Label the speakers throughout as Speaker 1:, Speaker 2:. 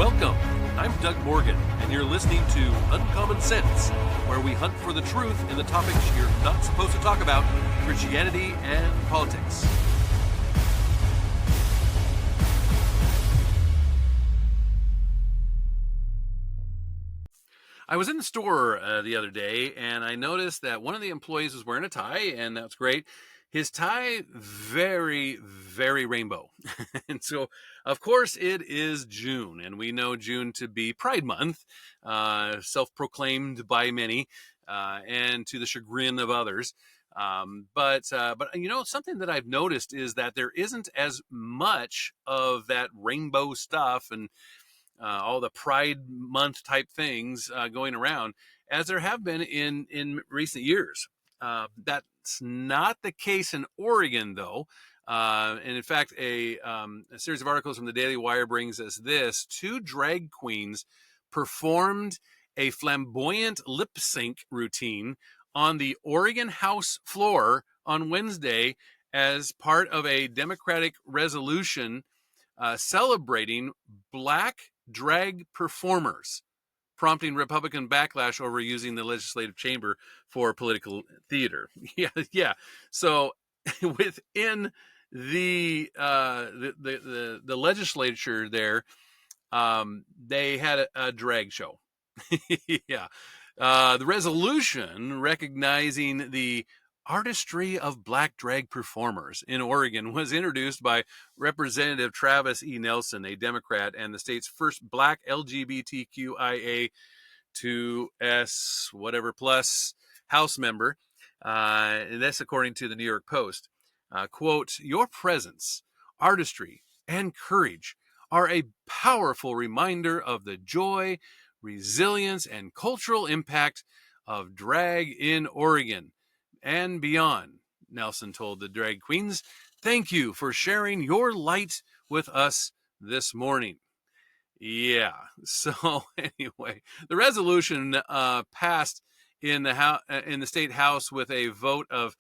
Speaker 1: Welcome. I'm Doug Morgan, and you're listening to Uncommon Sense, where we hunt for the truth in the topics you're not supposed to talk about, Christianity and politics. I was in the store the other day, and I noticed that one of the employees was wearing a tie, and that's great. His tie, very, very rainbow. And so, of course, it is June, and we know June to be Pride Month, self-proclaimed by many, and to the chagrin of others. But you know, something that I've noticed is that there isn't as much of that rainbow stuff and all the Pride Month type things going around as there have been in recent years. That's not the case in Oregon, though. And in fact, a series of articles from the Daily Wire brings us this: two drag queens performed a flamboyant lip sync routine on the Oregon House floor on Wednesday as part of a Democratic resolution celebrating Black drag performers, prompting Republican backlash over using the legislative chamber for political theater. Yeah. So within the legislature there, they had a drag show. Yeah. The resolution recognizing the artistry of Black drag performers in Oregon was introduced by Representative Travis E. Nelson, a Democrat and the state's first Black LGBTQIA 2S whatever plus House member. And that's according to the New York Post. Quote, "Your presence, artistry, and courage are a powerful reminder of the joy, resilience, and cultural impact of drag in Oregon and beyond," Nelson told the drag queens. "Thank you for sharing your light with us this morning." Yeah. So anyway, the resolution passed in the state house with a vote of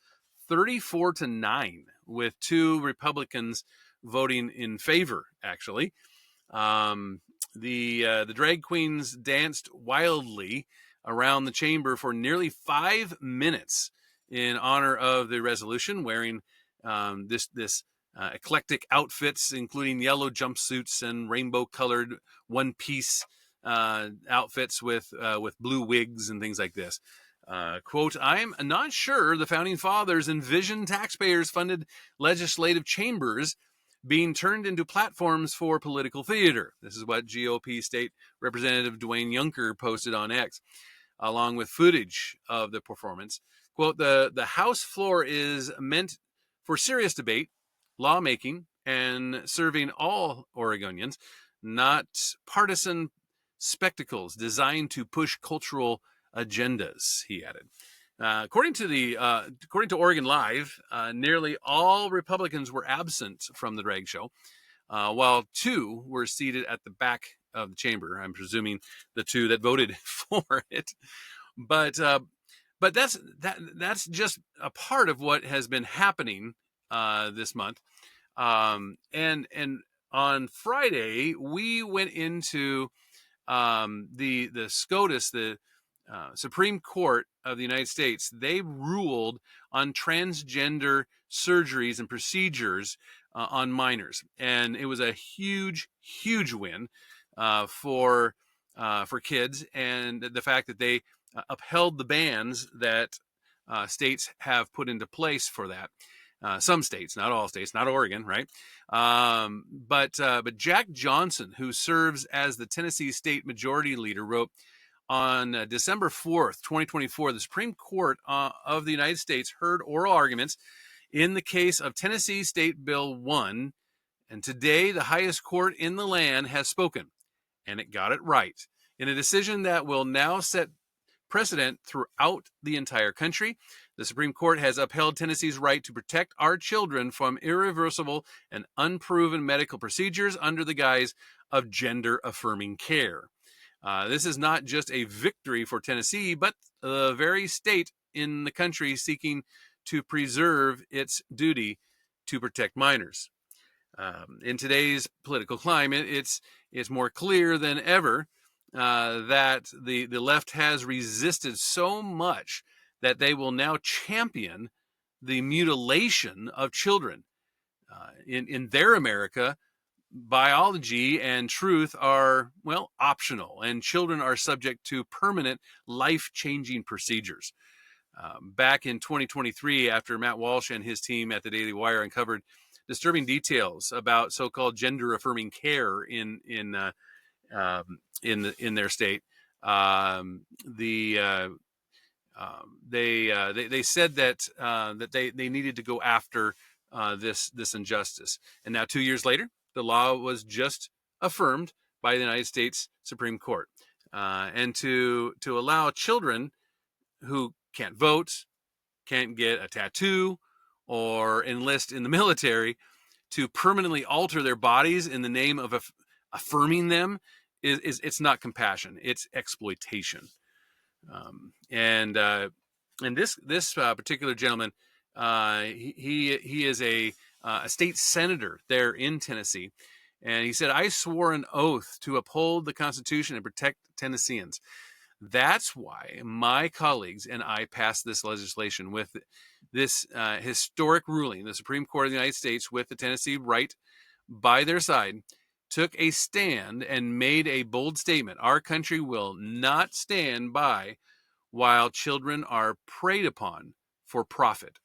Speaker 1: 34-9, with two Republicans voting in favor. Actually, the drag queens danced wildly around the chamber for nearly 5 minutes in honor of the resolution, wearing this eclectic outfits, including yellow jumpsuits and rainbow-colored one-piece outfits with blue wigs and things like this. Quote, "I'm not sure the Founding Fathers envisioned taxpayers-funded legislative chambers being turned into platforms for political theater." This is what GOP State Representative Dwayne Yunker posted on X, along with footage of the performance. Quote, the House floor is meant for serious debate, lawmaking, and serving all Oregonians, not partisan spectacles designed to push cultural agendas, he added. According to Oregon Live, nearly all Republicans were absent from the drag show, while two were seated at the back of the chamber. I'm presuming the two that voted for it. But that's just a part of what has been happening this month. And on Friday we went into the SCOTUS, the Supreme Court of the United States. They ruled on transgender surgeries and procedures on minors, and it was a huge win for kids, and the fact that they upheld the bans that states have put into place for that. Some states, not all states, not Oregon, right? But Jack Johnson, who serves as the Tennessee State Majority Leader, wrote on December 4th, 2024, the Supreme Court of the United States heard oral arguments in the case of Tennessee State Bill 1, and today the highest court in the land has spoken, and it got it right, in a decision that will now set precedent throughout the entire country. The Supreme Court has upheld Tennessee's right to protect our children from irreversible and unproven medical procedures under the guise of gender-affirming care. This is not just a victory for Tennessee, but the very state in the country seeking to preserve its duty to protect minors. In today's political climate, it's more clear than ever that the left has resisted so much that they will now champion the mutilation of children. In their America, biology and truth are, well, optional, and children are subject to permanent life-changing procedures. Back in 2023, after Matt Walsh and his team at the Daily Wire uncovered disturbing details about so-called gender-affirming care in their state, they said that they needed to go after this injustice. And now 2 years later, the law was just affirmed by the United States Supreme Court, and to allow children who can't vote, can't get a tattoo, or enlist in the military to permanently alter their bodies in the name of affirming them is it's not compassion, it's exploitation. And this particular gentleman, he is a state senator there in Tennessee, and he said, "I swore an oath to uphold the Constitution and protect Tennesseans. That's why my colleagues and I passed this legislation with this historic ruling. The Supreme Court of the United States, with the Tennessee right by their side, took a stand and made a bold statement. Our country will not stand by while children are preyed upon for profit.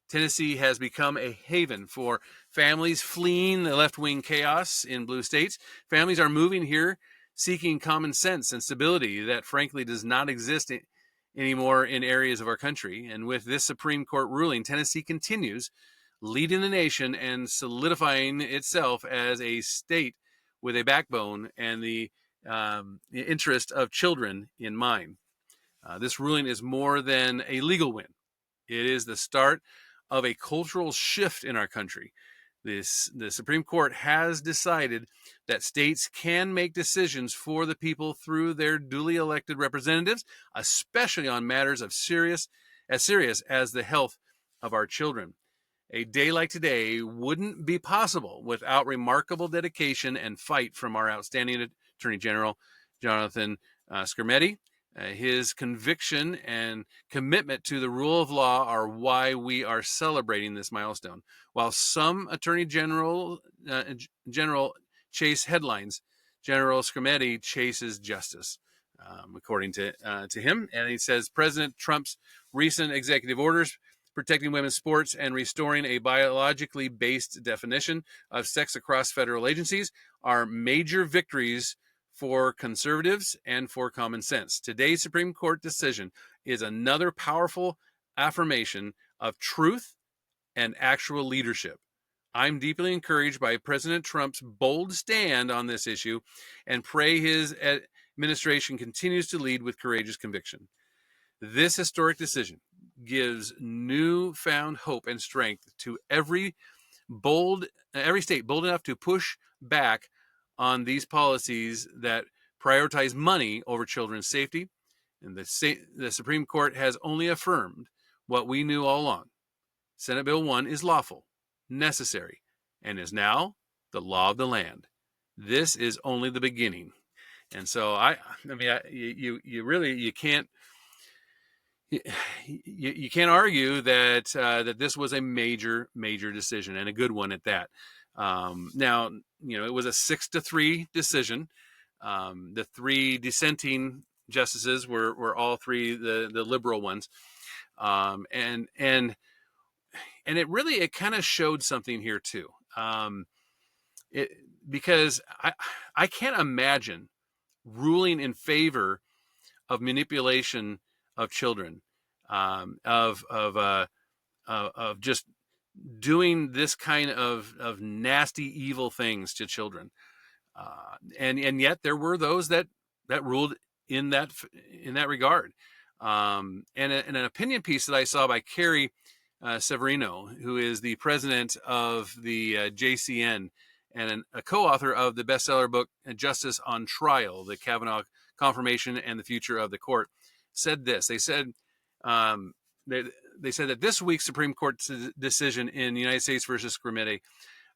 Speaker 1: Tennessee has become a haven for families fleeing the left-wing chaos in blue states. Families are moving here seeking common sense and stability that frankly does not exist anymore in areas of our country. And with this Supreme Court ruling, Tennessee continues leading the nation and solidifying itself as a state with a backbone and the interest of children in mind. This ruling is more than a legal win. It is the start of a cultural shift in our country. The Supreme Court has decided that states can make decisions for the people through their duly elected representatives, especially on matters as serious as the health of our children. A day like today wouldn't be possible without remarkable dedication and fight from our outstanding Attorney General, Jonathan Skrmetti. His conviction and commitment to the rule of law are why we are celebrating this milestone. While some Attorney General chase headlines, General Skrmetti chases justice, according to him. And he says President Trump's recent executive orders protecting women's sports and restoring a biologically based definition of sex across federal agencies are major victories for conservatives and for common sense. Today's Supreme Court decision is another powerful affirmation of truth and actual leadership. I'm deeply encouraged by President Trump's bold stand on this issue and pray his administration continues to lead with courageous conviction. This historic decision gives newfound hope and strength to every state bold enough to push back on these policies that prioritize money over children's safety. And the Supreme Court has only affirmed what we knew all along. Senate Bill 1 is lawful, necessary, and is now the law of the land. This is only the beginning. And so you can't argue that this was a major decision, and a good one at that. Now, it was a 6-3 decision. The three dissenting justices were all three the liberal ones, and it kind of showed something here too, because I can't imagine ruling in favor of manipulation of children, of just doing this kind of nasty, evil things to children, and yet there were those that ruled in that regard. And an opinion piece that I saw by Carrie Severino, who is the president of the JCN and a co-author of the bestseller book Justice on Trial: The Kavanaugh Confirmation and the Future of the Court, said this. They said that this week's Supreme Court decision in United States versus Skrmetti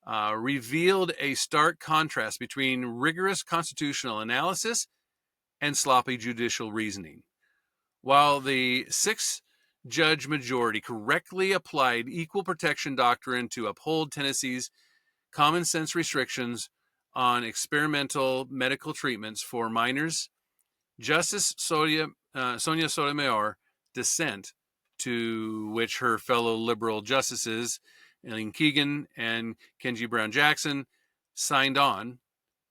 Speaker 1: revealed a stark contrast between rigorous constitutional analysis and sloppy judicial reasoning. While the 6-judge majority correctly applied equal protection doctrine to uphold Tennessee's common sense restrictions on experimental medical treatments for minors, Justice Sonia Sotomayor dissent, to which her fellow liberal justices, Eileen Keegan and Ketanji Brown Jackson, signed on,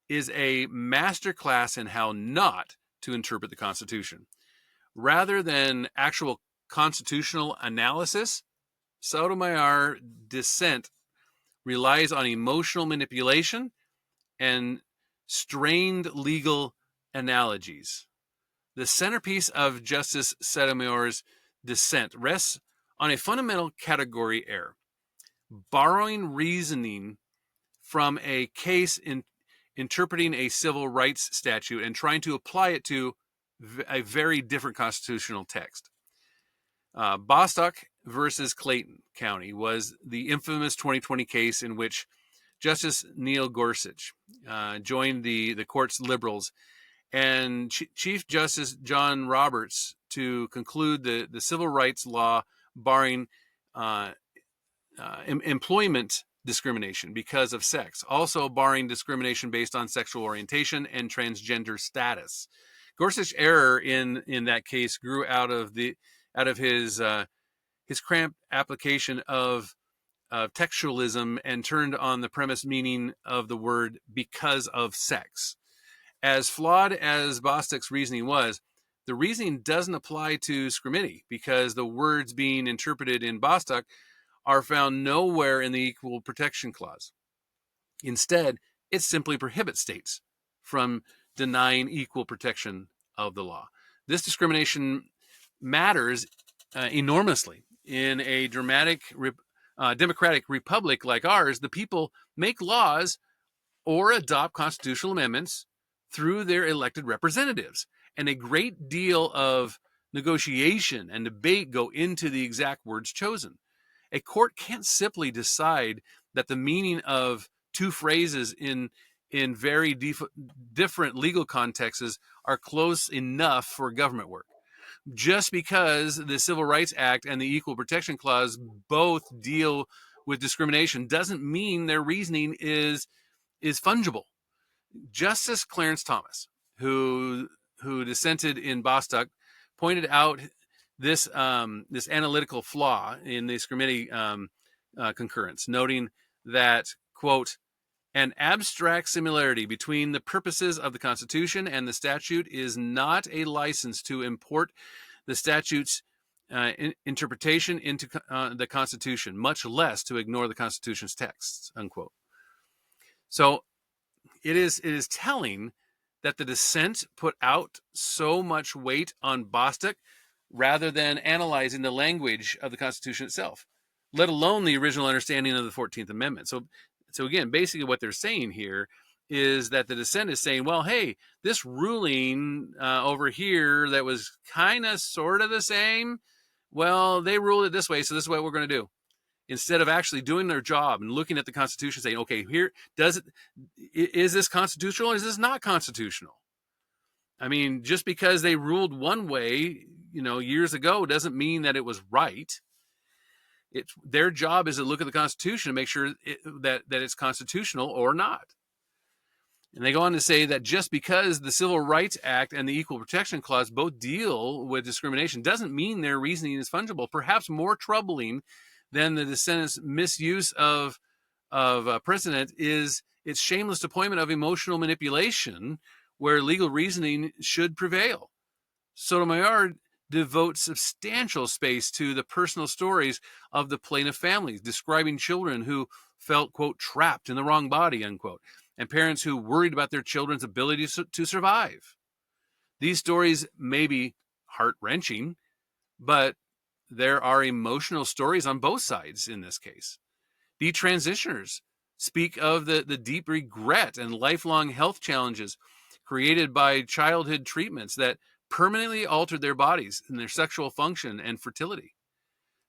Speaker 1: is a masterclass in how not to interpret the Constitution. Rather than actual constitutional analysis, Sotomayor dissent relies on emotional manipulation and strained legal analogies. The centerpiece of Justice Sotomayor's dissent rests on a fundamental category error: borrowing reasoning from a case interpreting a civil rights statute and trying to apply it to a very different constitutional text. Bostock versus Clayton County was the infamous 2020 case in which Justice Neil Gorsuch joined the court's liberals and Chief Justice John Roberts to conclude the civil rights law barring employment discrimination because of sex, also barring discrimination based on sexual orientation and transgender status. Gorsuch's error in that case grew out of his cramped application of textualism and turned on the premise meaning of the word because of sex. As flawed as Bostock's reasoning was, the reasoning doesn't apply to Scrimmity because the words being interpreted in Bostock are found nowhere in the Equal Protection Clause. Instead, it simply prohibits states from denying equal protection of the law. This discrimination matters enormously. In a democratic republic like ours, the people make laws or adopt constitutional amendments through their elected representatives. And a great deal of negotiation and debate go into the exact words chosen. A court can't simply decide that the meaning of two phrases in very different legal contexts are close enough for government work. Just because the Civil Rights Act and the Equal Protection Clause both deal with discrimination doesn't mean their reasoning is fungible. Justice Clarence Thomas, who dissented in Bostock, pointed out this analytical flaw in the Scrimmity concurrence, noting that, quote, an abstract similarity between the purposes of the Constitution and the statute is not a license to import the statute's interpretation into the Constitution, much less to ignore the Constitution's texts, unquote. So it is telling that the dissent put out so much weight on Bostock rather than analyzing the language of the Constitution itself, let alone the original understanding of the 14th Amendment. So again, basically what they're saying here is that the dissent is saying, well, hey, this ruling over here that was kind of sort of the same, well, they ruled it this way, so this is what we're going to do. Instead of actually doing their job and looking at the Constitution saying, okay, here, is this constitutional or is this not constitutional? I mean, just because they ruled one way, years ago doesn't mean that it was right. Their job is to look at the Constitution and make sure that it's constitutional or not. And they go on to say that just because the Civil Rights Act and the Equal Protection Clause both deal with discrimination doesn't mean their reasoning is fungible. Perhaps more troubling than the dissent's misuse of precedent is its shameless deployment of emotional manipulation where legal reasoning should prevail. Sotomayor devotes substantial space to the personal stories of the plaintiff families, describing children who felt, quote, trapped in the wrong body, unquote, and parents who worried about their children's ability to survive. These stories may be heart-wrenching, but there are emotional stories on both sides in this case. Detransitioners speak of the deep regret and lifelong health challenges created by childhood treatments that permanently altered their bodies and their sexual function and fertility.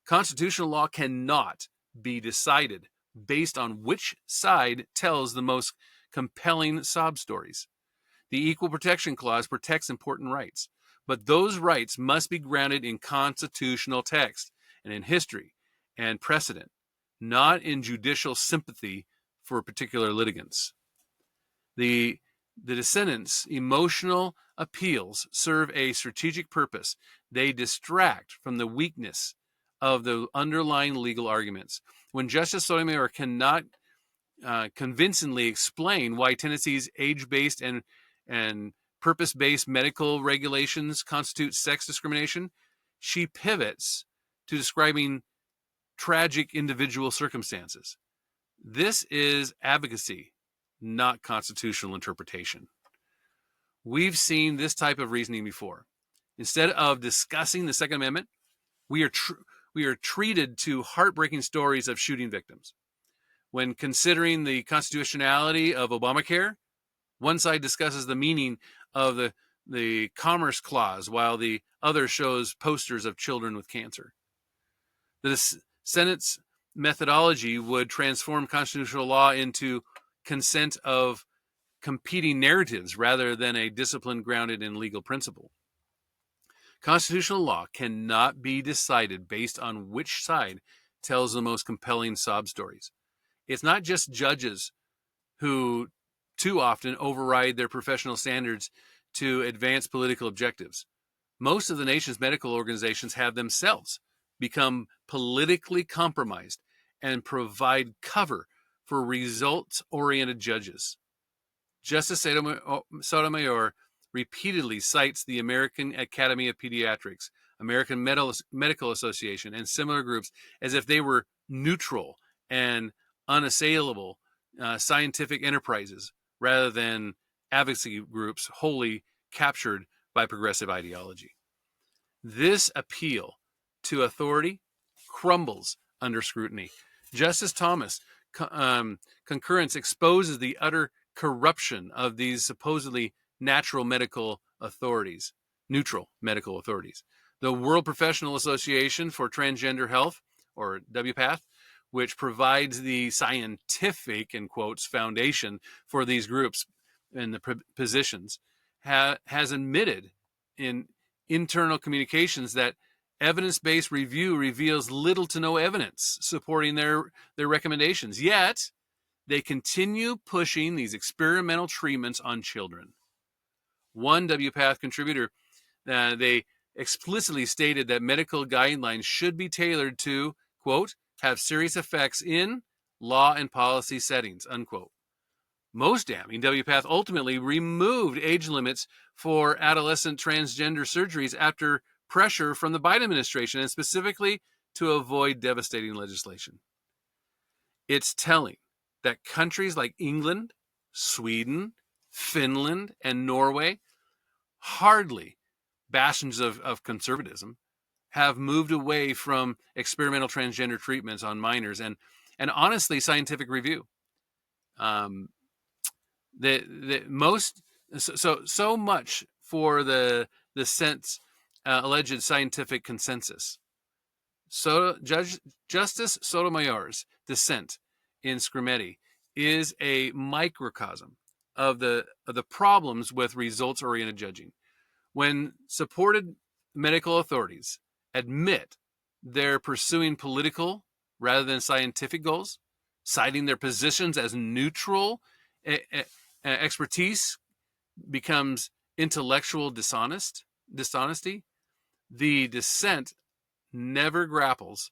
Speaker 1: Constitutional law cannot be decided based on which side tells the most compelling sob stories. The Equal Protection Clause protects important rights, but those rights must be grounded in constitutional text and in history and precedent, not in judicial sympathy for particular litigants. The dissentants' emotional appeals serve a strategic purpose. They distract from the weakness of the underlying legal arguments. When Justice Sotomayor cannot convincingly explain why Tennessee's age-based and purpose-based medical regulations constitute sex discrimination, she pivots to describing tragic individual circumstances. This is advocacy, not constitutional interpretation. We've seen this type of reasoning before. Instead of discussing the Second Amendment, we are treated to heartbreaking stories of shooting victims. When considering the constitutionality of Obamacare, one side discusses the meaning of the Commerce Clause, while the other shows posters of children with cancer. The Senate's methodology would transform constitutional law into consent of competing narratives rather than a discipline grounded in legal principle. Constitutional law cannot be decided based on which side tells the most compelling sob stories. It's not just judges who too often override their professional standards to advance political objectives. Most of the nation's medical organizations have themselves become politically compromised and provide cover for results-oriented judges. Justice Sotomayor repeatedly cites the American Academy of Pediatrics, American Medical Association, and similar groups as if they were neutral and unassailable scientific enterprises rather than advocacy groups wholly captured by progressive ideology. This appeal to authority crumbles under scrutiny. Justice Thomas' concurrence exposes the utter corruption of these supposedly neutral medical authorities. The World Professional Association for Transgender Health, or WPATH, which provides the scientific, in quotes, foundation for these groups and the positions, has admitted in internal communications that evidence-based review reveals little to no evidence supporting their recommendations. Yet, they continue pushing these experimental treatments on children. One WPATH contributor, they explicitly stated that medical guidelines should be tailored to, quote, have serious effects in law and policy settings, unquote. Most damning, WPATH ultimately removed age limits for adolescent transgender surgeries after pressure from the Biden administration, and specifically to avoid devastating legislation. It's telling that countries like England, Sweden, Finland, and Norway, hardly bastions of conservatism, have moved away from experimental transgender treatments on minors and honestly scientific review. So much for the alleged scientific consensus. So Justice Sotomayor's dissent in Scrimetti is a microcosm of the problems with results-oriented judging. When supported medical authorities admit they're pursuing political rather than scientific goals, citing their positions as neutral, expertise becomes intellectual dishonesty. The dissent never grapples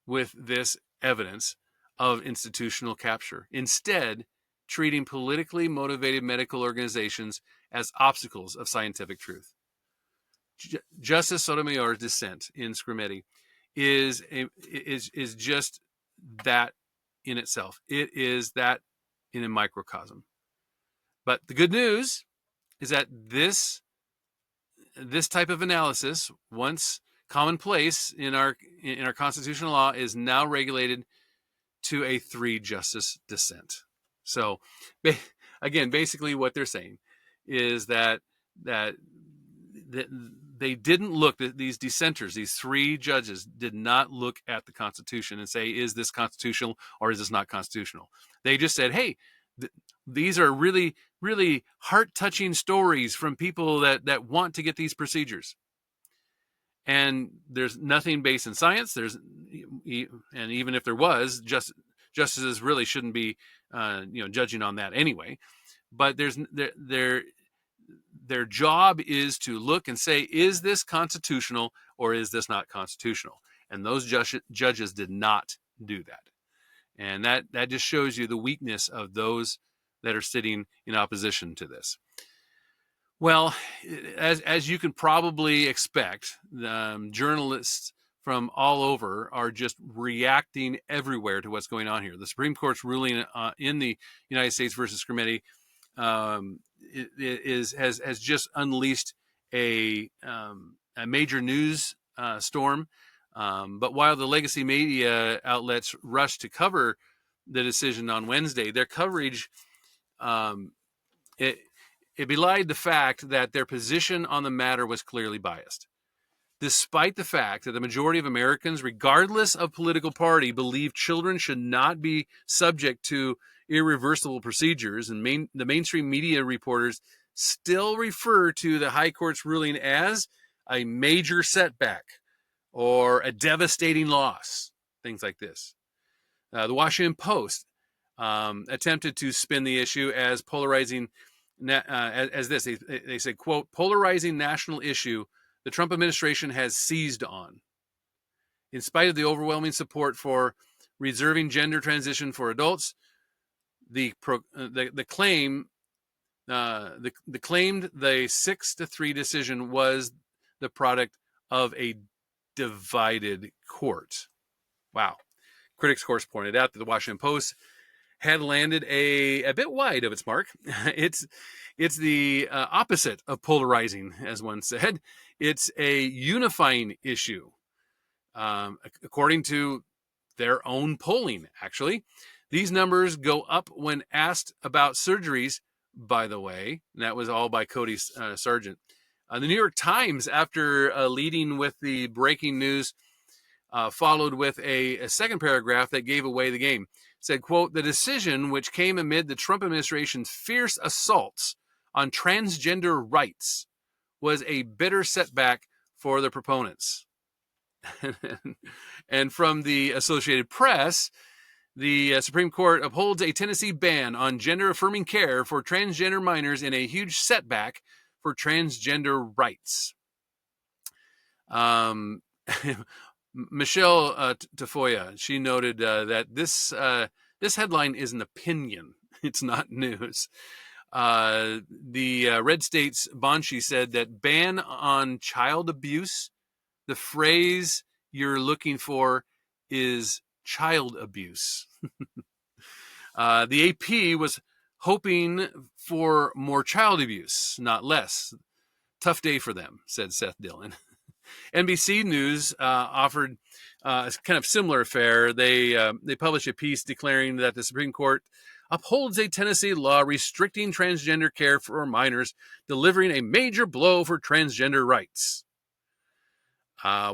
Speaker 1: with this evidence of institutional capture, instead treating politically motivated medical organizations as obstacles of scientific truth. Justice Sotomayor's dissent in Scrimetti is just that in itself. It is that in a microcosm. But the good news is that this type of analysis, once commonplace in our constitutional law, is now regulated to a 3-justice dissent. So, again, basically what they're saying is that they didn't look, these dissenters, these three judges did not look at the Constitution and say, is this constitutional or is this not constitutional? They just said, hey, these are really, really heart-touching stories from people that want to get these procedures. And there's nothing based in science. And even if there was, justices really shouldn't be, judging on that anyway. But their job is to look and say, is this constitutional or is this not constitutional? And those judges did not do that. And that just shows you the weakness of those that are sitting in opposition to this. Well, as you can probably expect, journalists from all over are just reacting everywhere to what's going on here. The Supreme Court's ruling in the United States versus Skrmetti has just unleashed a major news storm. But while the legacy media outlets rushed to cover the decision on Wednesday, their coverage it belied the fact that their position on the matter was clearly biased. Despite the fact that the majority of Americans, regardless of political party, believe children should not be subject to irreversible procedures, and the mainstream media reporters still refer to the High Court's ruling as a major setback or a devastating loss, things like this. The Washington Post attempted to spin the issue as polarizing, as this. They said, quote, polarizing national issue the Trump administration has seized on. In spite of the overwhelming support for reserving gender transition for adults, the claimed the 6-3 decision was the product of a divided court. Wow. Critics, of course, pointed out that the Washington Post had landed a bit wide of its mark. It's the opposite of polarizing, as one said. It's a unifying issue. According to their own polling, actually. These numbers go up when asked about surgeries, by the way. And that was all by Cody Sargent. The New York Times, after leading with the breaking news, followed with a second paragraph that gave away the game. Said, quote, the decision, which came amid the Trump administration's fierce assaults on transgender rights, was a bitter setback for the proponents. And from the Associated Press, the Supreme Court upholds a Tennessee ban on gender-affirming care for transgender minors in a huge setback for transgender rights. Michelle Tafoya, she noted that this headline is an opinion. It's not news. The Red State's Bonshi said that ban on child abuse, the phrase you're looking for is child abuse. The AP was hoping for more child abuse, not less. Tough day for them, said Seth Dillon. NBC News offered a kind of similar affair. They published a piece declaring that the Supreme Court upholds a Tennessee law restricting transgender care for minors, delivering a major blow for transgender rights. Yeah.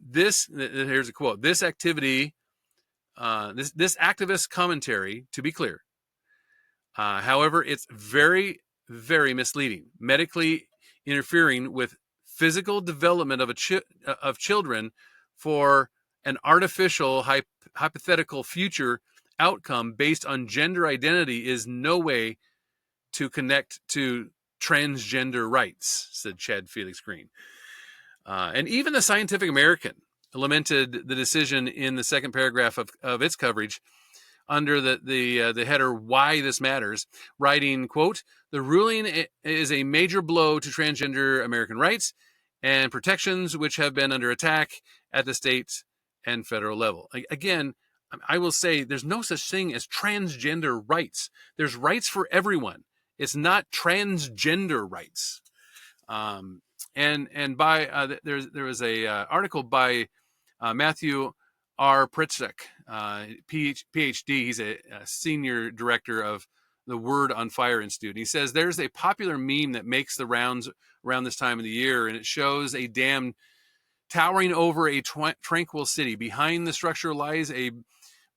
Speaker 1: Here's a quote. This activity, this activist commentary, to be clear, however, it's very, very misleading, medically interfering with physical development of children for an artificial hypothetical future outcome based on gender identity is no way to connect to transgender rights, said Chad Felix Green. And even the Scientific American lamented the decision in the second paragraph of its coverage under the header, Why This Matters, writing, quote, the ruling is a major blow to transgender American rights and protections which have been under attack at the state and federal level. Again, I will say there's no such thing as transgender rights. There's rights for everyone. It's not transgender rights. And by there was a article by Matthew R. Pritzek, PhD. He's a senior director of Word on Fire Institute. And he says there's a popular meme that makes the rounds around this time of the year, and it shows a dam towering over a tranquil city. Behind the structure lies a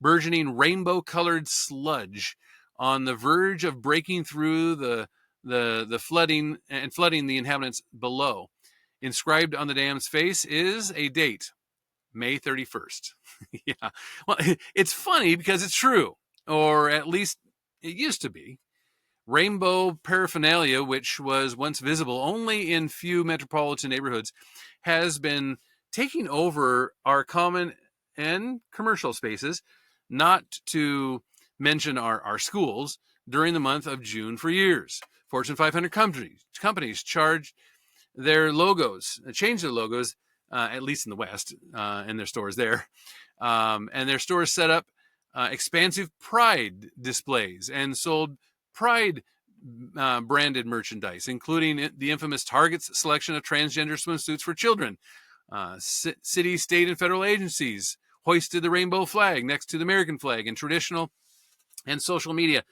Speaker 1: burgeoning rainbow-colored sludge on the verge of breaking through the flooding and flooding the inhabitants below. Inscribed on the dam's face is a date, May 31st. Yeah. Well, it's funny because it's true, or at least it used to be. Rainbow paraphernalia, which was once visible only in few metropolitan neighborhoods, has been taking over our common and commercial spaces, not to mention our schools, during the month of June for years. Fortune 500 companies change their logos, at least in the West, in their stores there. And their stores set up expansive Pride displays and sold Pride branded merchandise, including the infamous Target's selection of transgender swimsuits for children. City, state, and federal agencies hoisted the rainbow flag next to the American flag, and traditional and social media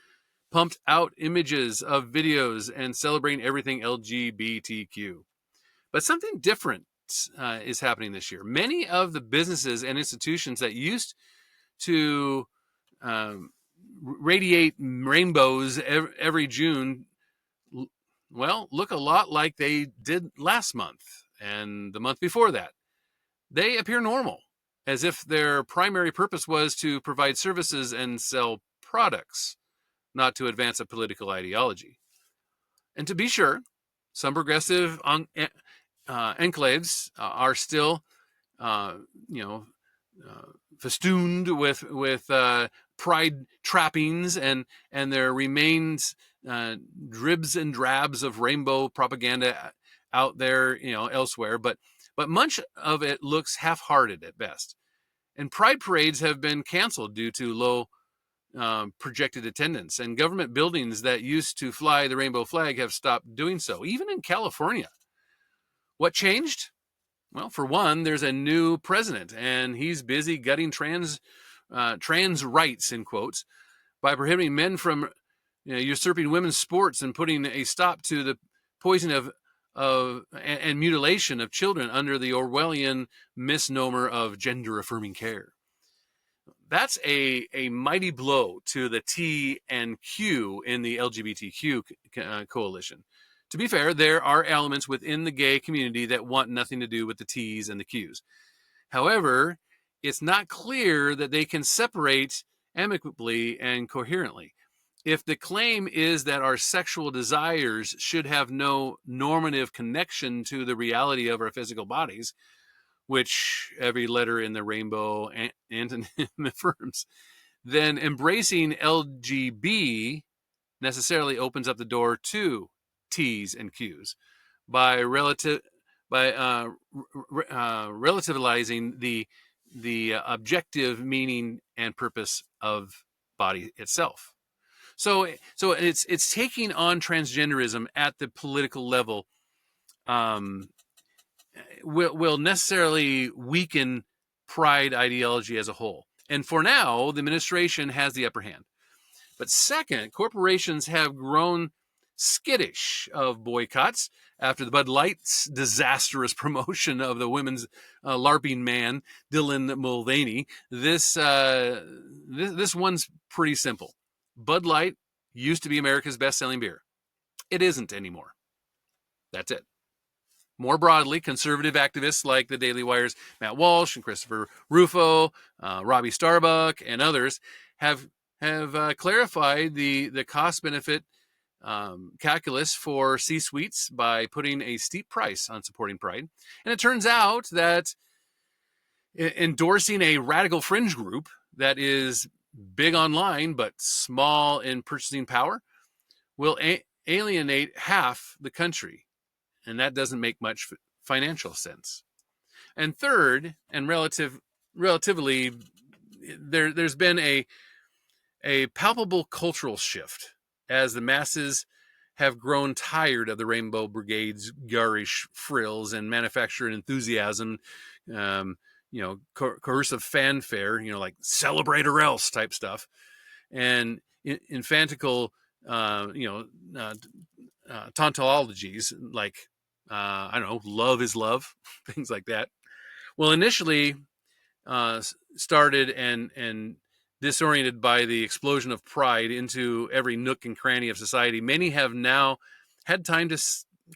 Speaker 1: pumped out images of videos and celebrating everything LGBTQ. But something different is happening this year. Many of the businesses and institutions that used to radiate rainbows every June, well, look a lot like they did last month and the month before that. They appear normal, as if their primary purpose was to provide services and sell products, not to advance a political ideology. And to be sure, some progressive enclaves are still, festooned with pride trappings, and there remains dribs and drabs of rainbow propaganda out there, elsewhere. But much of it looks half-hearted at best. And pride parades have been canceled due to low projected attendance, and government buildings that used to fly the rainbow flag have stopped doing so, even in California. What changed? Well, for one, there's a new president, and he's busy gutting trans rights, in quotes, by prohibiting men from usurping women's sports and putting a stop to the poisoning and mutilation of children under the Orwellian misnomer of gender-affirming care. That's a mighty blow to the T and Q in the LGBTQ coalition. To be fair, there are elements within the gay community that want nothing to do with the T's and the Q's. However, it's not clear that they can separate amicably and coherently. If the claim is that our sexual desires should have no normative connection to the reality of our physical bodies, which every letter in the rainbow antonym affirms, then embracing LGB necessarily opens up the door to T's and Q's by relativizing the objective meaning and purpose of body itself. So it's taking on transgenderism at the political level will necessarily weaken pride ideology as a whole. And for now, the administration has the upper hand. But second, corporations have grown skittish of boycotts after the Bud Light's disastrous promotion of the women's LARPing man, Dylan Mulvaney. This one's pretty simple. Bud Light used to be America's best-selling beer. It isn't anymore. That's it. More broadly, conservative activists like the Daily Wire's Matt Walsh and Christopher Rufo, Robbie Starbuck, and others have clarified the cost-benefit calculus for C-suites by putting a steep price on supporting Pride. And it turns out that endorsing a radical fringe group that is big online but small in purchasing power will alienate half the country. And that doesn't make much financial sense. And third, and relatively, there's been a palpable cultural shift as the masses have grown tired of the Rainbow Brigade's garish frills and manufactured enthusiasm, coercive fanfare, like celebrate or else type stuff, and infantical tautologies like, I don't know, love is love, things like that. Well, initially started and disoriented by the explosion of pride into every nook and cranny of society, many have now had time to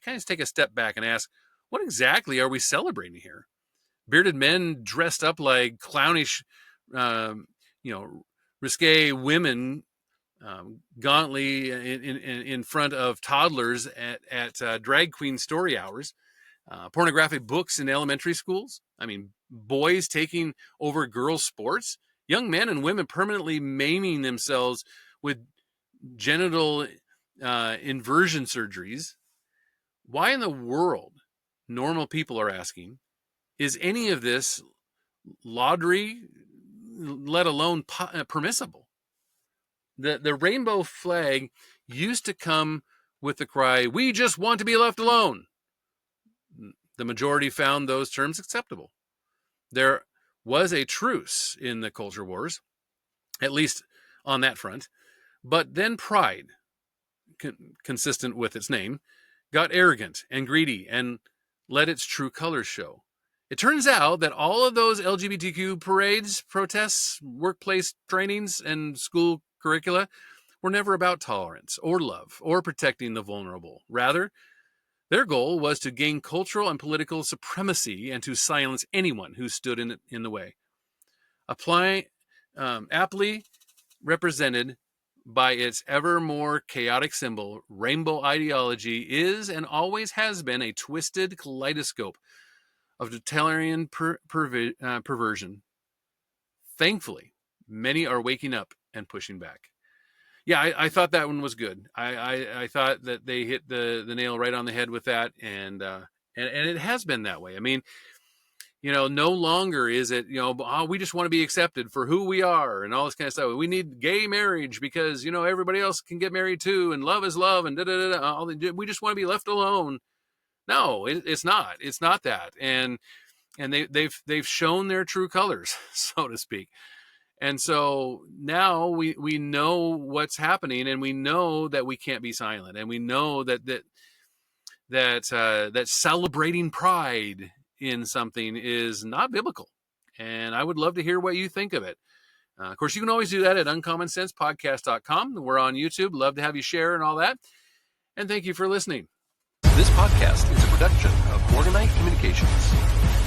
Speaker 1: kind of take a step back and ask, what exactly are we celebrating here? Bearded men dressed up like clownish, risque women, gauntly in front of toddlers at drag queen story hours, pornographic books in elementary schools. I mean, boys taking over girls' sports, young men and women permanently maiming themselves with genital inversion surgeries. Why in the world, normal people are asking, is any of this laudry, let alone permissible? The rainbow flag used to come with the cry, "We just want to be left alone." The majority found those terms acceptable. There was a truce in the culture wars, at least on that front. But then pride, consistent with its name, got arrogant and greedy and let its true colors show. It turns out that all of those LGBTQ parades, protests, workplace trainings, and school curricula were never about tolerance or love or protecting the vulnerable. Rather, their goal was to gain cultural and political supremacy and to silence anyone who stood in the way. Aptly represented by its ever more chaotic symbol, rainbow ideology is and always has been a twisted kaleidoscope of totalitarian perversion. Thankfully, many are waking up and pushing back. Yeah, I thought that one was good. I thought that they hit the nail right on the head with that, and it has been that way. I mean, no longer is it, we just want to be accepted for who we are and all this kind of stuff. We need gay marriage because, everybody else can get married too, and love is love, and we just want to be left alone. No, it's not. It's not that. And they've shown their true colors, so to speak. And so now we know what's happening, and we know that we can't be silent, and we know that celebrating pride in something is not biblical. And I would love to hear what you think of it. Of course, you can always do that at uncommonsensepodcast.com. We're on YouTube. Love to have you share and all that. And thank you for listening.
Speaker 2: This podcast is a production of Morganite Communications.